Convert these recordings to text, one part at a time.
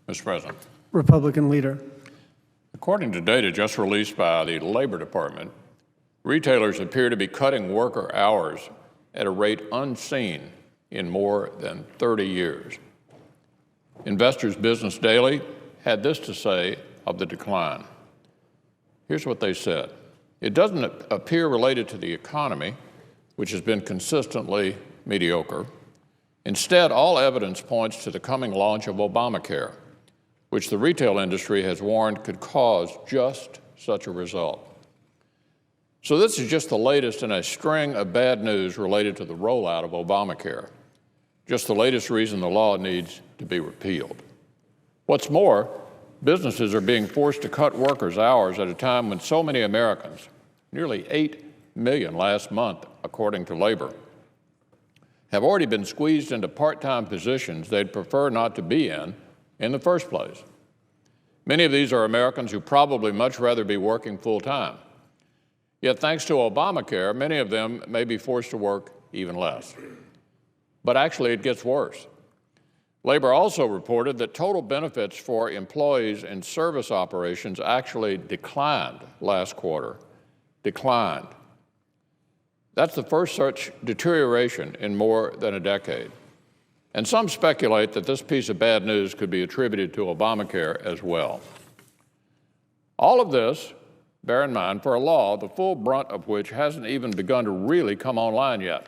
Mr. President. Republican Leader. According to data just released by the Labor Department, retailers appear to be cutting worker hours at a rate unseen in more than 30 years. Investors Business Daily had this to say of the decline. Here's what they said. It doesn't appear related to the economy, which has been consistently mediocre. Instead, all evidence points to the coming launch of Obamacare, which the retail industry has warned could cause just such a result. So this is just the latest in a string of bad news related to the rollout of Obamacare, just the latest reason the law needs to be repealed. What's more, businesses are being forced to cut workers' hours at a time when so many Americans, nearly 8 million last month, according to labor, have already been squeezed into part-time positions they'd prefer not to be in the first place. Many of these are Americans who probably much rather be working full-time. Yet thanks to Obamacare, many of them may be forced to work even less. But actually, it gets worse. Labor also reported that total benefits for employees in service operations actually declined last quarter. Declined. That's the first such deterioration in more than a decade. And some speculate that this piece of bad news could be attributed to Obamacare as well. All of this, bear in mind, for a law the full brunt of which hasn't even begun to really come online yet.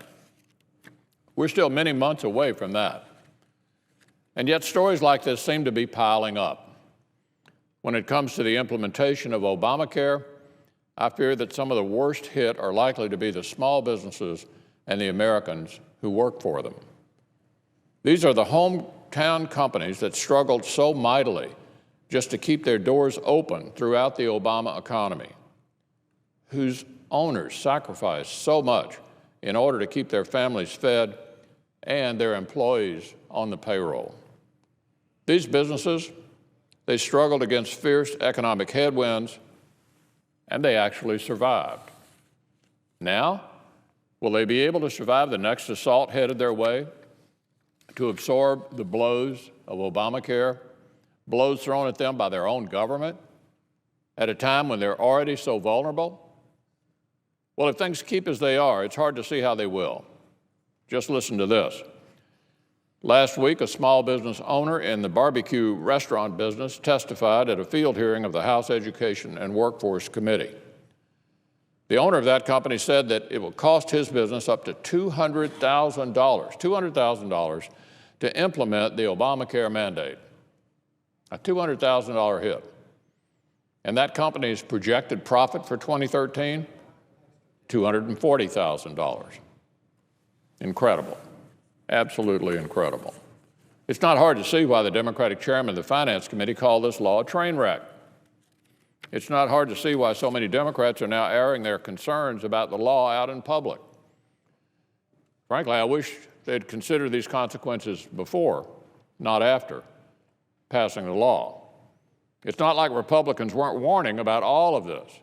We're still many months away from that. And yet stories like this seem to be piling up. When it comes to the implementation of Obamacare, I fear that some of the worst hit are likely to be the small businesses and the Americans who work for them. These are the hometown companies that struggled so mightily just to keep their doors open throughout the Obama economy, whose owners sacrificed so much in order to keep their families fed and their employees on the payroll. These businesses, they struggled against fierce economic headwinds, and they actually survived. Now, will they be able to survive the next assault headed their way, to absorb the blows of Obamacare, blows thrown at them by their own government, at a time when they're already so vulnerable? Well, if things keep as they are, it's hard to see how they will. Just listen to this. Last week, a small business owner in the barbecue restaurant business testified at a field hearing of the House Education and Workforce Committee. The owner of that company said that it will cost his business up to $200,000 to implement the Obamacare mandate. A $200,000 hit. And that company's projected profit for 2013, $240,000. Incredible. Absolutely incredible. It's not hard to see why the Democratic chairman of the Finance Committee called this law a train wreck. It's not hard to see why so many Democrats are now airing their concerns about the law out in public. Frankly, I wish they'd considered these consequences before, not after, passing the law. It's not like Republicans weren't warning about all of this.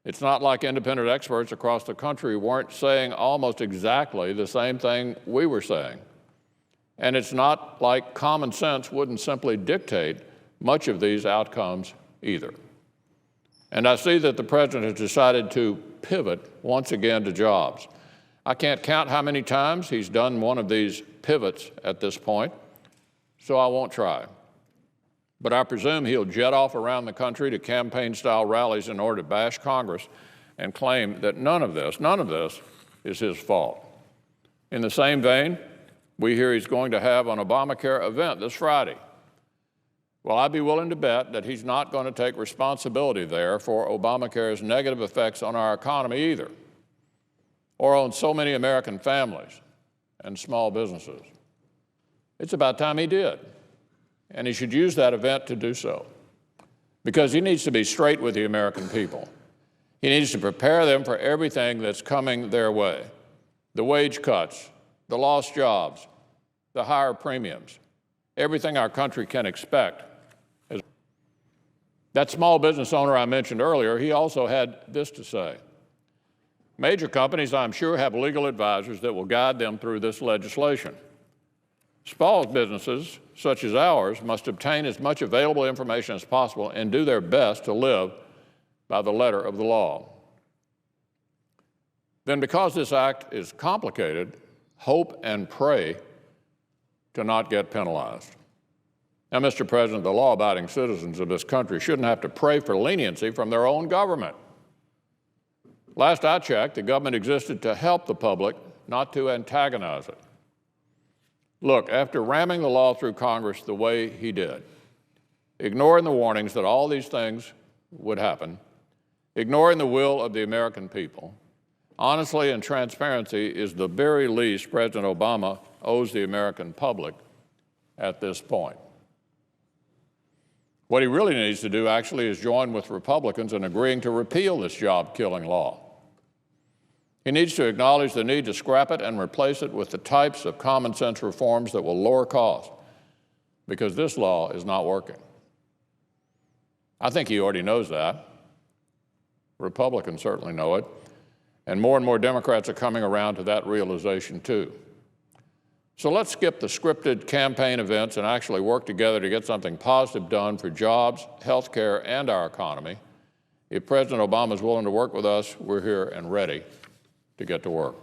It's not like independent experts across the country weren't saying almost exactly the same thing we were saying. And it's not like common sense wouldn't simply dictate much of these outcomes either. And I see that the president has decided to pivot once again to jobs. I can't count how many times he's done one of these pivots at this point, so I won't try. But I presume he'll jet off around the country to campaign-style rallies in order to bash Congress and claim that none of this is his fault. In the same vein, we hear he's going to have an Obamacare event this Friday. Well, I'd be willing to bet that he's not going to take responsibility there for Obamacare's negative effects on our economy either, or on so many American families and small businesses. It's about time he did. And he should use that event to do so, because he needs to be straight with the American people. He needs to prepare them for everything that's coming their way: the wage cuts, the lost jobs, the higher premiums, everything our country can expect. That small business owner I mentioned earlier, he also had this to say. Major companies, I'm sure, have legal advisors that will guide them through this legislation. Small businesses, such as ours, must obtain as much available information as possible and do their best to live by the letter of the law. Then, because this act is complicated, hope and pray to not get penalized. Now, Mr. President, the law-abiding citizens of this country shouldn't have to pray for leniency from their own government. Last I checked, the government existed to help the public, not to antagonize it. Look, after ramming the law through Congress the way he did, ignoring the warnings that all these things would happen, ignoring the will of the American people, honesty and transparency is the very least President Obama owes the American public at this point. What he really needs to do, actually, is join with Republicans in agreeing to repeal this job-killing law. He needs to acknowledge the need to scrap it and replace it with the types of common-sense reforms that will lower costs, because this law is not working. I think he already knows that. Republicans certainly know it. And more Democrats are coming around to that realization, too. So let's skip the scripted campaign events and actually work together to get something positive done for jobs, health care, and our economy. If President Obama is willing to work with us, we're here and ready to get to work.